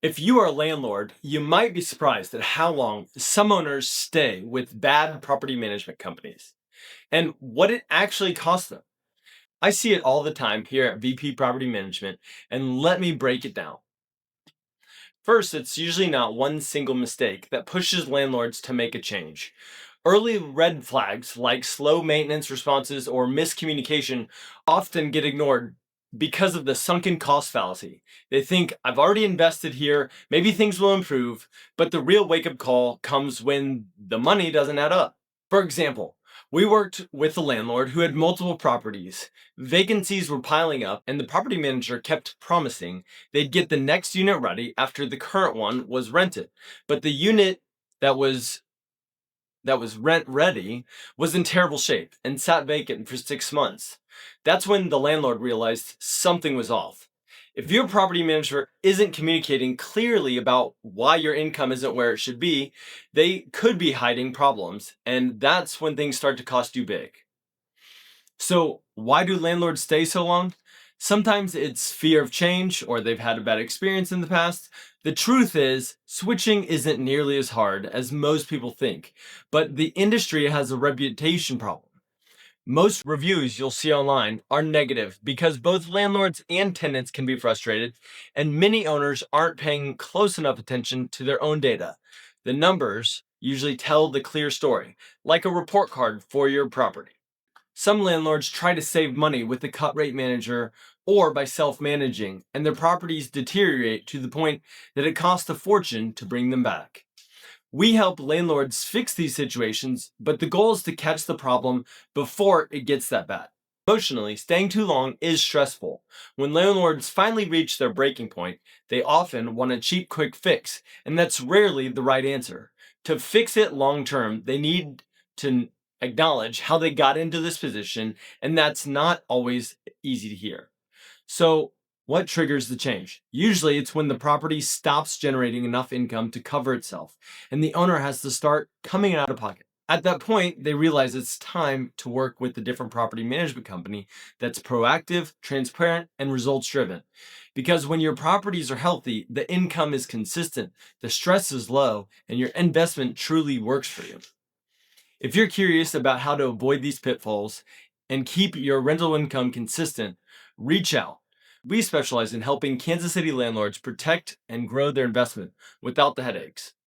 If you are a landlord, you might be surprised at how long some owners stay with bad property management companies and what it actually costs them. I see it all the time here at VP Property Management, and let me break it down. First, it's usually not one single mistake that pushes landlords to make a change. Early red flags like slow maintenance responses or miscommunication often get ignored because of the sunken cost fallacy. They think, I've already invested here, maybe things will improve, but the real wake up call comes when the money doesn't add up. For example, we worked with a landlord who had multiple properties. Vacancies were piling up, and the property manager kept promising they'd get the next unit ready after the current one was rented. But the unit that was rent ready was in terrible shape and sat vacant for 6 months. That's when the landlord realized something was off. If your property manager isn't communicating clearly about why your income isn't where it should be, they could be hiding problems, and that's when things start to cost you big. So, why do landlords stay so long? Sometimes it's fear of change or they've had a bad experience in the past. The truth is, switching isn't nearly as hard as most people think, but the industry has a reputation problem. Most reviews you'll see online are negative because both landlords and tenants can be frustrated, and many owners aren't paying close enough attention to their own data. The numbers usually tell the clear story, like a report card for your property. Some landlords try to save money with the cut rate manager or by self managing, and their properties deteriorate to the point that it costs a fortune to bring them back. We help landlords fix these situations, but the goal is to catch the problem before it gets that bad. Emotionally, staying too long is stressful. When landlords finally reach their breaking point, they often want a cheap, quick fix, and that's rarely the right answer. To fix it long term, they need to acknowledge how they got into this position, and that's not always easy to hear. So, what triggers the change? Usually, it's when the property stops generating enough income to cover itself, and the owner has to start coming out of pocket. At that point, they realize it's time to work with a different property management company that's proactive, transparent, and results driven. Because when your properties are healthy, the income is consistent, the stress is low, and your investment truly works for you. If you're curious about how to avoid these pitfalls and keep your rental income consistent, reach out. We specialize in helping Kansas City landlords protect and grow their investment without the headaches.